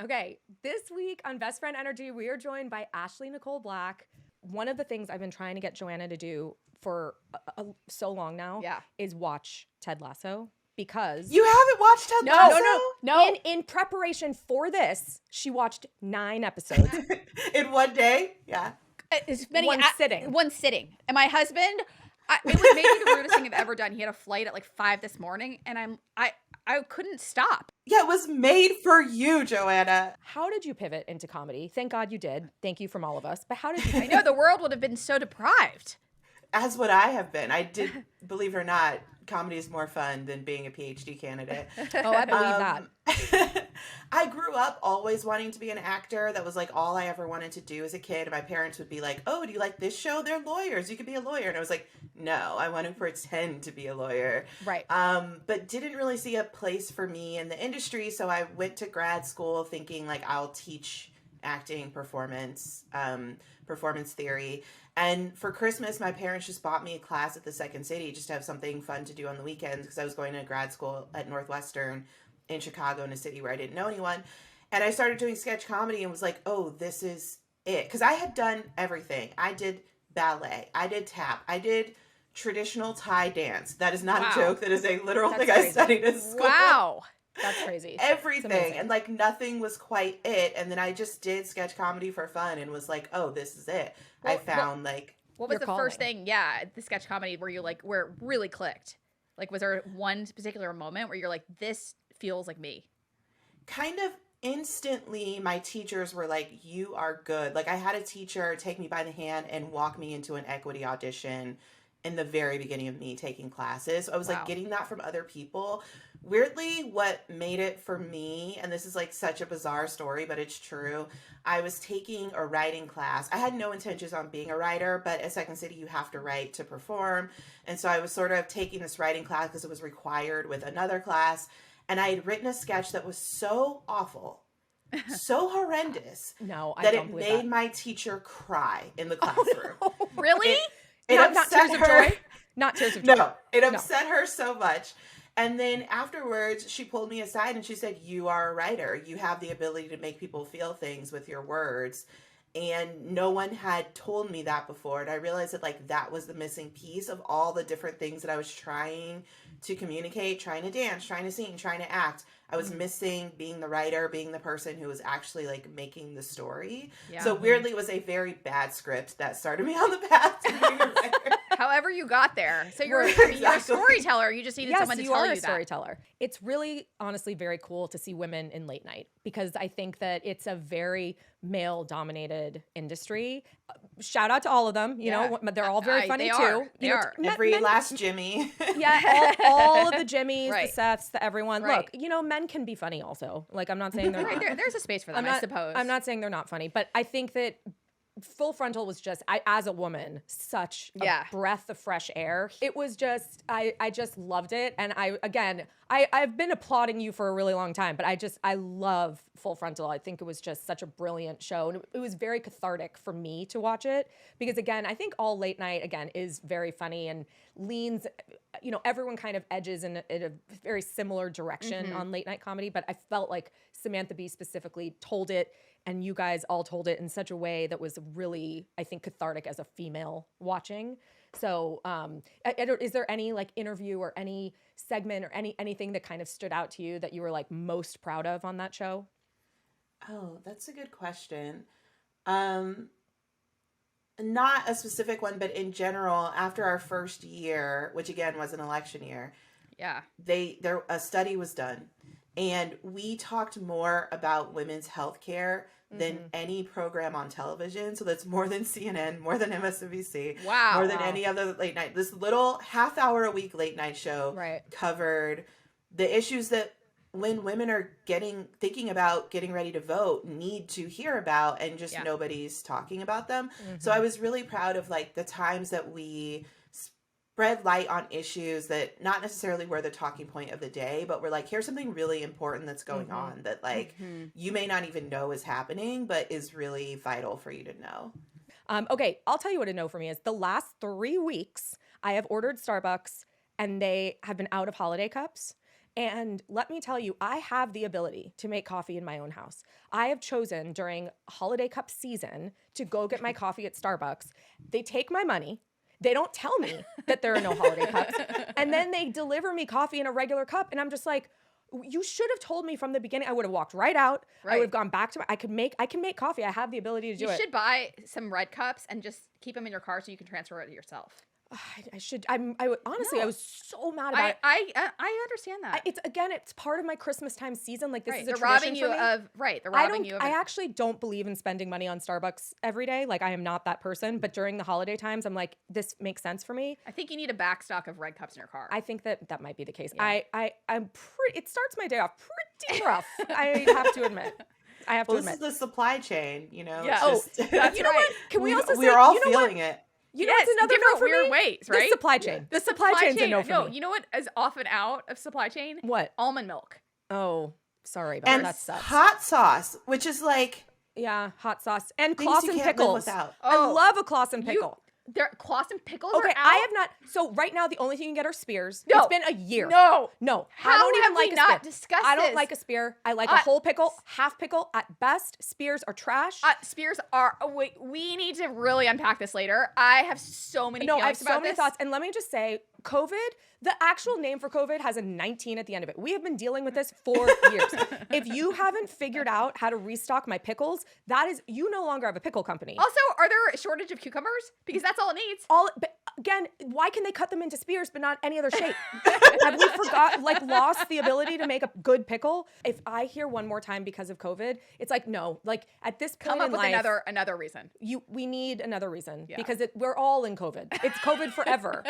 Okay, this week on Best Friend Energy, we are joined by Ashley Nicole Black. One of the things I've been trying to get Joanna to do for so long now is watch Ted Lasso because you haven't watched Ted Lasso? No. In preparation for this, she watched 9 episodes in one day. Yeah, one sitting. And my husband, it was maybe the weirdest thing I've ever done. He had a flight at like 5 this morning, and I couldn't stop. Yeah, it was made for you, Joanna. How did you pivot into comedy? Thank God you did. Thank you from all of us. But how did you pivot? I know the world would have been so deprived. As would I have been. I did, believe it or not, comedy is more fun than being a PhD candidate. Oh, I believe that. I grew up always wanting to be an actor. That was like all I ever wanted to do as a kid. My parents would be like, oh, do you like this show? They're lawyers. You could be a lawyer. And I was like, no, I want to pretend to be a lawyer. Right. But didn't really see a place for me in the industry. So I went to grad school thinking like I'll teach acting, performance theory. And for Christmas, my parents just bought me a class at the Second City just to have something fun to do on the weekends because I was going to grad school at Northwestern in Chicago, in a city where I didn't know anyone. And I started doing sketch comedy and was like, oh, this is it. Because I had done everything. I did ballet. I did tap. I did traditional Thai dance. That is not a joke. That is a literal thing I studied in school. Wow. That's crazy. Everything. And like nothing was quite it. And then I just did sketch comedy for fun and was like, oh, this is it. Well, I found what was the first thing? Yeah. The sketch comedy where you like, where it really clicked. Like, was there one particular moment where you're like, this feels like me? Kind of instantly, my teachers were like, you are good. Like I had a teacher take me by the hand and walk me into an equity audition in the very beginning of me taking classes. So I was like getting that from other people. Weirdly, what made it for me, and this is like such a bizarre story, but it's true. I was taking a writing class. I had no intentions on being a writer, but at Second City, you have to write to perform. And so I was sort of taking this writing class because it was required with another class. And I had written a sketch that was so awful, so horrendous, that it made my teacher cry in the classroom. Oh, no. Really? It not tears of joy? Not tears of joy. No, it upset her so much. And then afterwards, she pulled me aside and she said, you are a writer. You have the ability to make people feel things with your words. And no one had told me that before. And I realized that like that was the missing piece of all the different things that I was trying to communicate, trying to dance, trying to sing, trying to act. I was missing being the writer, being the person who was actually like making the story. Yeah. So weirdly, it was a very bad script that started me on the path to being a writer. However you got there. So you're a storyteller. You just needed someone to tell you that. Yes, you are a storyteller. It's really, honestly, very cool to see women in late night because I think that it's a very male-dominated industry. Shout out to all of them. You know, they're all very funny too. They are. Every last Jimmy. Yeah, all of the Jimmys, the Seths, the everyone. Right. Look, men can be funny also. Like, I'm not saying they're not. There's a space for them, I suppose. I'm not saying they're not funny, but I think that Full Frontal was just, as a woman, such a breath of fresh air. It was just, I just loved it. And I've been applauding you for a really long time, but I love Full Frontal. I think it was just such a brilliant show. And it was very cathartic for me to watch it because, again, I think all late night, again, is very funny and leans, everyone kind of edges in a very similar direction on late night comedy. But I felt like Samantha Bee specifically told it, and you guys all told it in such a way that was really, I think, cathartic as a female watching. So is there any like interview or any segment or anything that kind of stood out to you that you were like most proud of on that show? Oh, that's a good question. Not a specific one, but in general, after our first year, which again was an election year, a study was done. And we talked more about women's health care than any program on television. So that's more than CNN, more than MSNBC, more than any other late night. This little half-hour a week late night show covered the issues that when women are thinking about getting ready to vote need to hear about, and just nobody's talking about them. So I was really proud of like the times that we spread light on issues that not necessarily were the talking point of the day, but we're like, here's something really important that's going on that like you may not even know is happening, but is really vital for you to know. Okay, I'll tell you what a no for me is. The last 3 weeks, I have ordered Starbucks and they have been out of holiday cups. And let me tell you, I have the ability to make coffee in my own house. I have chosen during holiday cup season to go get my coffee at Starbucks. They take my money. They don't tell me that there are no holiday cups. And then they deliver me coffee in a regular cup. And I'm just like, you should have told me from the beginning. I would have walked right out. Right. I would have gone back to I can make coffee. I have the ability to do it. You should buy some red cups and just keep them in your car so you can transfer it yourself. I should. Honestly, I was so mad about it. I understand that. It's part of my Christmas time season. Like this is a they're tradition robbing you for me. They're robbing you of. I actually don't believe in spending money on Starbucks every day. Like I am not that person. But during the holiday times, I'm like, this makes sense for me. I think you need a backstock of red cups in your car. I think that might be the case. Yeah. I'm pretty. It starts my day off pretty rough. I have to admit. This is the supply chain. You know. Yeah. That's you know what? Can we also say we're all feeling it. You know what's another different no for weird me? ways, right? The supply chain. The supply chain's a no for me. No, you know what is often out of supply chain? What? Almond milk. Oh, sorry about and that. Sucks. Hot sauce, which is like hot sauce and Clausen pickles. Oh. I love a Clausen pickle. Clausen pickles okay, are out? I have not. So right now, the only thing you can get are spears. No. It's been a year. No. How I don't even like a spear. Discussed I don't like a spear. I like a whole pickle, half pickle at best. Spears are trash. Spears are. Wait, we need to really unpack this later. I have so many. I have so many thoughts. And let me just say, COVID. The actual name for COVID has a 19 at the end of it. We have been dealing with this for years. If you haven't figured out how to restock my pickles, you no longer have a pickle company. Also, are there a shortage of cucumbers? Because that's all it needs. But again, why can they cut them into spears but not any other shape? Have we lost the ability to make a good pickle? If I hear one more time because of COVID, it's like, no. Like at this point Come up in with life, another reason. We need another reason because we're all in COVID. It's COVID forever.